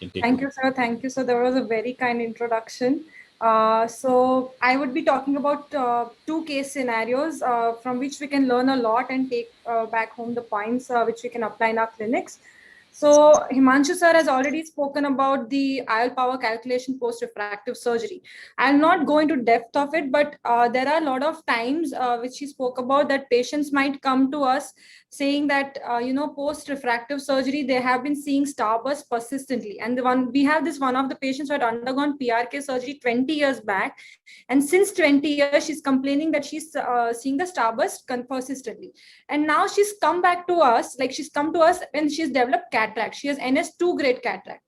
You can take Thank over. you, sir. Thank you, sir. That was a very kind introduction. So I would be talking about two case scenarios from which we can learn a lot and take back home the points which we can apply in our clinics. So Himanshu sir has already spoken about the IL power calculation post refractive surgery. I'll not go into depth of it, but there are a lot of times which he spoke about that patients might come to us saying that post refractive surgery they have been seeing starburst persistently, and the one we have this one of the patients who had undergone PRK surgery 20 years back, and since 20 years she's complaining that she's seeing the starburst persistently, and now she's come back to us, like she's come to us and she's developed cataract. She has NS2 grade cataract.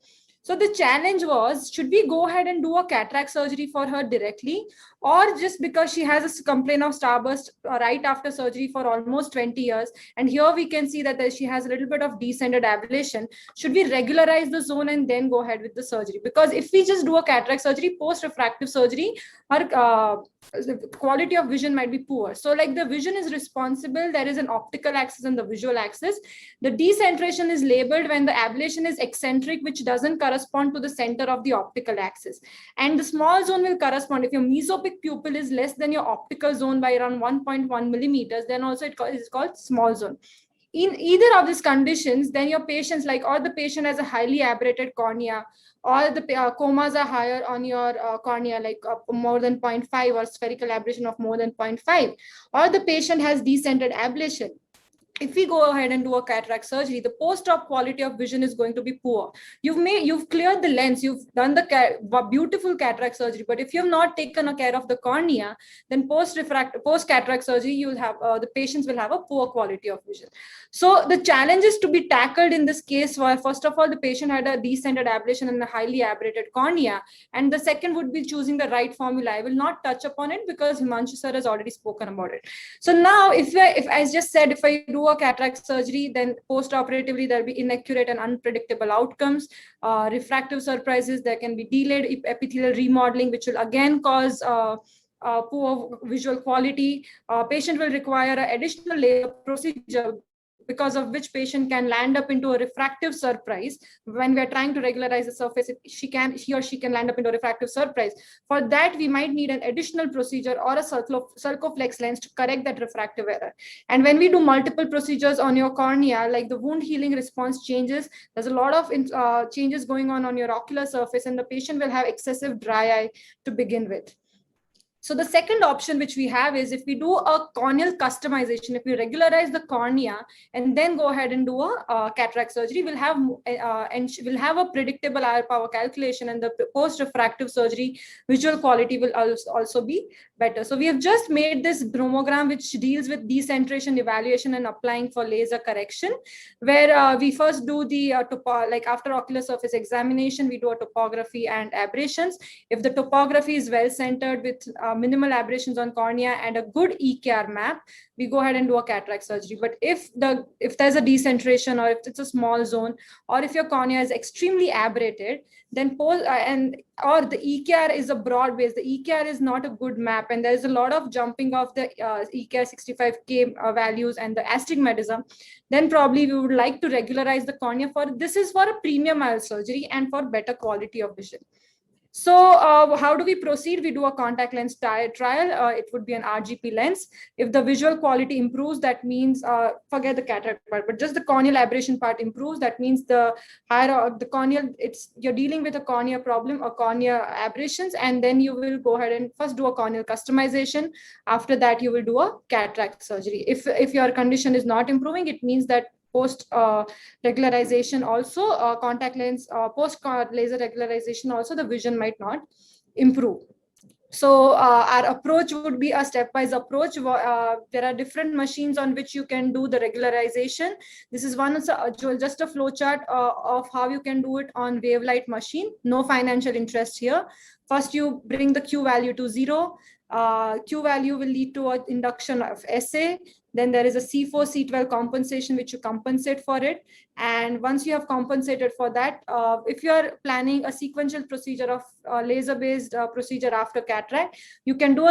So the challenge was, should we go ahead and do a cataract surgery for her directly, or just because she has a complaint of starburst right after surgery for almost 20 years, and here we can see that she has a little bit of descended ablation, should we regularize the zone and then go ahead with the surgery? Because if we just do a cataract surgery post refractive surgery, her the quality of vision might be poor. So like the vision is responsible, there is an optical axis and the visual axis. The decentration is labeled when the ablation is eccentric, which doesn't correspond to the center of the optical axis. And the small zone will correspond. If your mesopic pupil is less than your optical zone by around 1.1 millimeters, then also it is called small zone. In either of these conditions, then your patients, like, or the patient has a highly aberrated cornea, or the comas are higher on your cornea, like more than 0.5, or spherical aberration of more than 0.5, or the patient has descended ablation. If we go ahead and do a cataract surgery, the post-op quality of vision is going to be poor. You've cleared the lens, you've done the beautiful cataract surgery, but if you have not taken care of the cornea, then post cataract surgery, you will have the patients will have a poor quality of vision. So the challenges to be tackled in this case were, first of all, the patient had a descended ablation and a highly aberrated cornea, and the second would be choosing the right formula. I will not touch upon it because Himanshu sir has already spoken about it. So now, if I just said, if I do a cataract surgery, then post-operatively there'll be inaccurate and unpredictable outcomes, refractive surprises. There can be delayed epithelial remodeling, which will again cause poor visual quality. Patient will require an additional laser procedure, because of which patient can land up into a refractive surprise. When we are trying to regularize the surface, he or she can land up into a refractive surprise. For that, we might need an additional procedure or a circoflex lens to correct that refractive error. And when we do multiple procedures on your cornea, like the wound healing response changes, there's a lot of changes going on your ocular surface, and the patient will have excessive dry eye to begin with. So the second option which we have is, if we do a corneal customization, if we regularize the cornea and then go ahead and do a cataract surgery, we'll have a predictable IR power calculation, and the post-refractive surgery visual quality will also be better. So we have just made this bromogram which deals with decentration evaluation and applying for laser correction, where we first do the like after ocular surface examination, we do a topography and aberrations. If the topography is well centered with minimal aberrations on cornea and a good EKR map, we go ahead and do a cataract surgery. But if there's a decentration, or if it's a small zone, or if your cornea is extremely aberrated, then or the EKR is a broad base, the EKR is not a good map, and there's a lot of jumping of the EKR 65K values and the astigmatism, then probably we would like to regularize the cornea. This is for a premium IOL surgery and for better quality of vision. So how do we proceed? We do a contact lens trial. It would be an RGP lens. If the visual quality improves, that means, forget the cataract part, but just the corneal aberration part improves. That means the higher the corneal, you're dealing with a cornea problem or cornea aberrations, and then you will go ahead and first do a corneal customization. After that, you will do a cataract surgery. If your condition is not improving, it means that post regularization also, contact lens post laser regularization also, the vision might not improve. So our approach would be a stepwise approach. There are different machines on which you can do the regularization. This is just a flow chart of how you can do it on Wavelight machine. No financial interest here. First, you bring the Q value to 0. Q value will lead to an induction of SA. Then there is a C4, C12 compensation, which you compensate for it. And once you have compensated for that, if you are planning a sequential procedure of laser-based procedure after cataract, you can do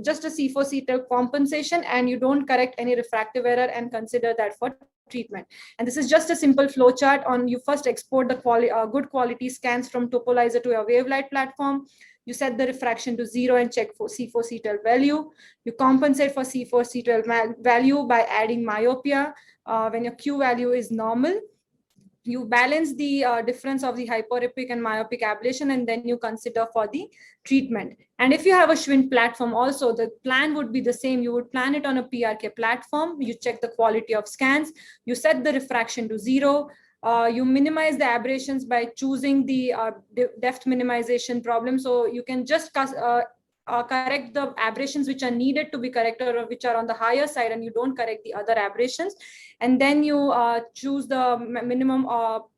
just a C4, C12 compensation, and you don't correct any refractive error and consider that for treatment. And this is just a simple flow chart on you first export the good quality scans from Topolyzer to a Wavelight platform. You set the refraction to 0 and check for C4C12 value. You compensate for C4C12 value by adding myopia when your Q value is normal. You balance the difference of the hyperepic and myopic ablation, and then you consider for the treatment. And if you have a Schwind platform also, the plan would be the same. You would plan it on a PRK platform. You check the quality of scans. You set the refraction to 0. You minimize the aberrations by choosing the depth minimization problem. So you can just correct the aberrations which are needed to be corrected or which are on the higher side, and you don't correct the other aberrations. And then you choose the minimum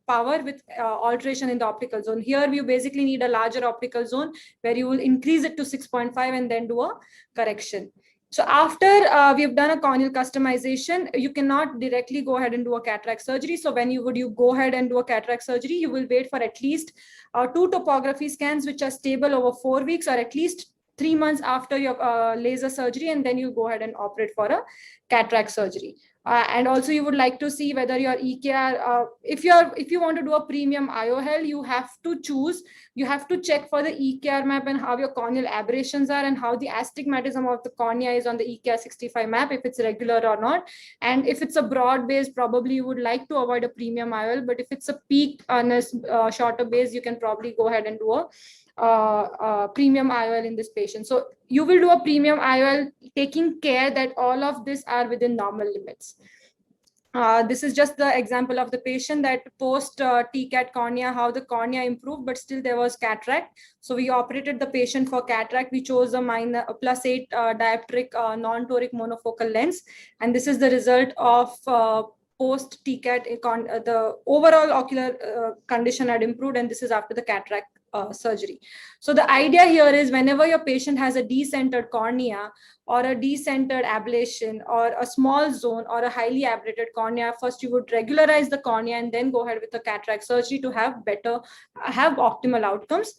power with alteration in the optical zone. Here you basically need a larger optical zone where you will increase it to 6.5 and then do a correction. So after we've done a corneal customization, you cannot directly go ahead and do a cataract surgery. So when you go ahead and do a cataract surgery, you will wait for at least 2 topography scans which are stable over 4 weeks, or at least 3 months after your laser surgery, and then you go ahead and operate for a cataract surgery. And also you would like to see whether your EKR, if you want to do a premium IOL, you have to check for the EKR map and how your corneal aberrations are and how the astigmatism of the cornea is on the EKR 65 map, if it's regular or not. And if it's a broad base, probably you would like to avoid a premium IOL, but if it's a peaked on a shorter base, you can probably go ahead and do a premium IOL in this patient. So you will do a premium IOL taking care that all of this are within normal limits. This is just the example of the patient that post TCAT cornea, how the cornea improved, but still there was cataract. So we operated the patient for cataract. We chose a +8 dioptric non-toric monofocal lens. And this is the result of post TCAT. The overall ocular condition had improved, and this is after the cataract surgery. So the idea here is whenever your patient has a decentered cornea or a decentered ablation or a small zone or a highly aberrated cornea, first you would regularize the cornea and then go ahead with the cataract surgery to have optimal outcomes,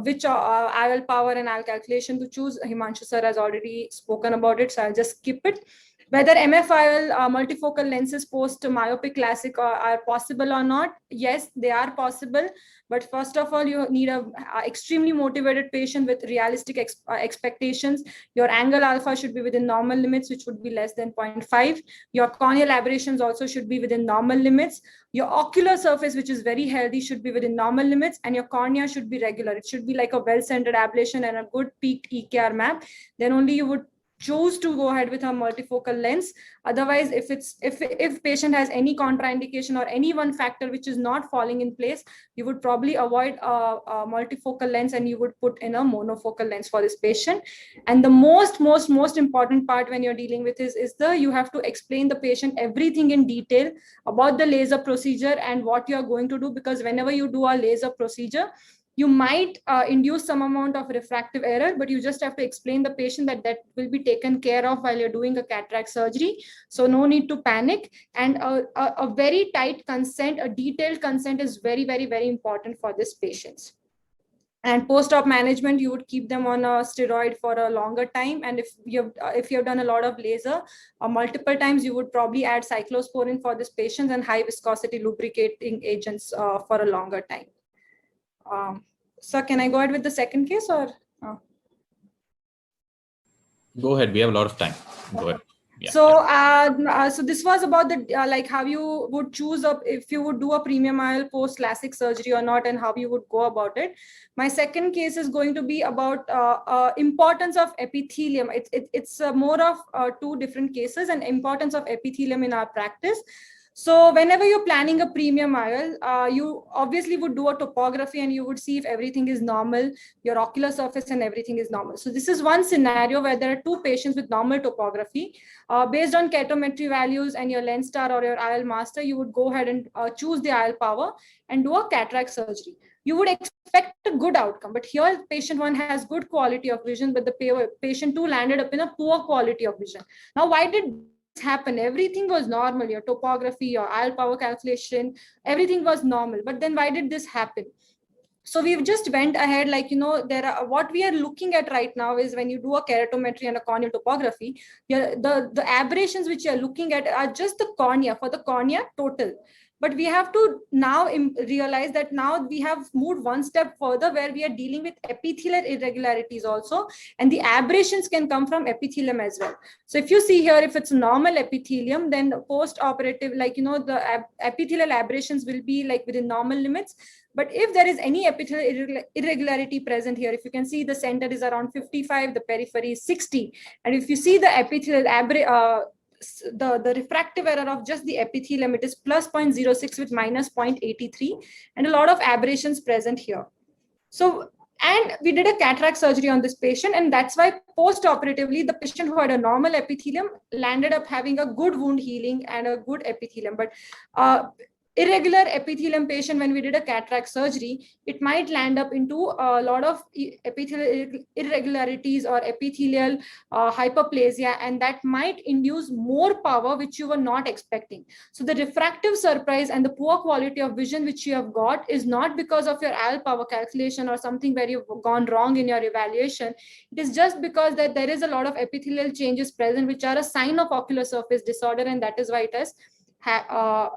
which IOL power and IOL calculation to choose. Himanshu sir has already spoken about it, so I'll just skip it. Whether MFIOL multifocal lenses post myopic classic are possible or not, yes, they are possible. But first of all, you need a extremely motivated patient with realistic expectations. Your angle alpha should be within normal limits, which would be less than 0.5. Your corneal aberrations also should be within normal limits. Your ocular surface, which is very healthy, should be within normal limits, and your cornea should be regular. It should be like a well-centered ablation and a good peaked EKR map. Then only you would choose to go ahead with a multifocal lens. Otherwise, if patient has any contraindication or any one factor which is not falling in place, you would probably avoid a multifocal lens and you would put in a monofocal lens for this patient. And the most important part when you're dealing with this is you have to explain the patient everything in detail about the laser procedure and what you're going to do, because whenever you do a laser procedure, you might induce some amount of refractive error, but you just have to explain the patient that will be taken care of while you're doing a cataract surgery. So no need to panic. And a very tight consent, a detailed consent is very, very, very important for these patients. And post-op management, you would keep them on a steroid for a longer time. And if you've done a lot of laser multiple times, you would probably add cyclosporin for this patient and high viscosity lubricating agents for a longer time. So can I go ahead with the second case or? Go ahead. We have a lot of time. Go ahead. Yeah. So this was about the like how you would choose if you would do a premium IOL post LASIK surgery or not, and how you would go about it. My second case is going to be about importance of epithelium. It's more of 2 different cases, and importance of epithelium in our practice. So whenever you're planning a premium IOL, you obviously would do a topography and you would see if everything is normal, your ocular surface and everything is normal. So this is one scenario where there are 2 patients with normal topography. Based on chatometry values and your lens star or your IOL master, you would go ahead and choose the IOL power and do a cataract surgery. You would expect a good outcome, but here patient 1 has good quality of vision, but the patient 2 landed up in a poor quality of vision. Now, why did happen? Everything was normal, your topography, your IOL power calculation, everything was normal, but then why did this happen? So we've just went ahead, like, what we are looking at right now is when you do a keratometry and a corneal topography, the aberrations which you're looking at are just the cornea, for the cornea total. But we have to now realize that now we have moved one step further, where we are dealing with epithelial irregularities also, and the aberrations can come from epithelium as well. So if you see here, if it's normal epithelium, then post-operative, the epithelial aberrations will be like within normal limits. But if there is any epithelial irregularity present here, if you can see, the center is around 55, the periphery is 60. And if you see the epithelial the refractive error of just the epithelium, it is plus 0.06 with minus 0.83, and a lot of aberrations present here. So, and we did a cataract surgery on this patient, and that's why post-operatively, the patient who had a normal epithelium landed up having a good wound healing and a good epithelium. But irregular epithelium patient, when we did a cataract surgery, it might land up into a lot of epithelial irregularities or epithelial hyperplasia, and that might induce more power which you were not expecting. So the refractive surprise and the poor quality of vision which you have got is not because of your IOL power calculation or something where you've gone wrong in your evaluation. It is just because that there is a lot of epithelial changes present which are a sign of ocular surface disorder, and that is why it has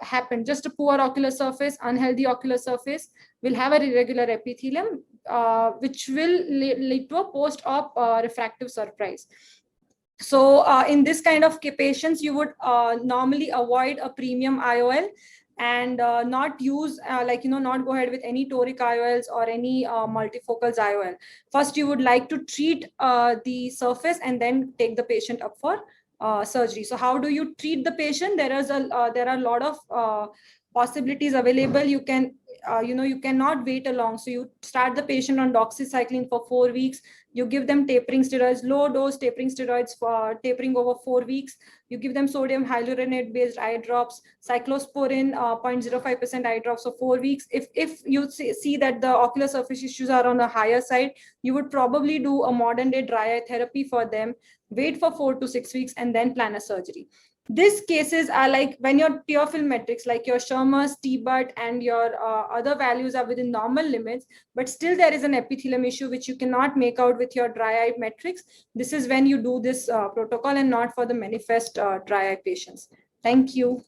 happened. Just a poor ocular surface, unhealthy ocular surface will have an irregular epithelium, which will lead to a post-op refractive surprise. So in this kind of patients, you would normally avoid a premium IOL and not use, not go ahead with any toric IOLs or any multifocals IOL. First, you would like to treat the surface and then take the patient up for surgery. So how do you treat the patient? There are a lot of possibilities available. You can, you cannot wait along. So you start the patient on doxycycline for 4 weeks. You give them tapering steroids, low dose tapering steroids for tapering over 4 weeks. You give them sodium hyaluronate based eye drops, cyclosporin 0.05% eye drops for 4 weeks. If you see that the ocular surface issues are on the higher side, you would probably do a modern day dry eye therapy for them, wait for 4 to 6 weeks, and then plan a surgery. These cases are like when your pure film metrics, like your Schirmer's, T-BUT, and your other values are within normal limits, but still there is an epithelium issue which you cannot make out with your dry eye metrics. This is when you do this protocol, and not for the manifest dry eye patients. Thank you.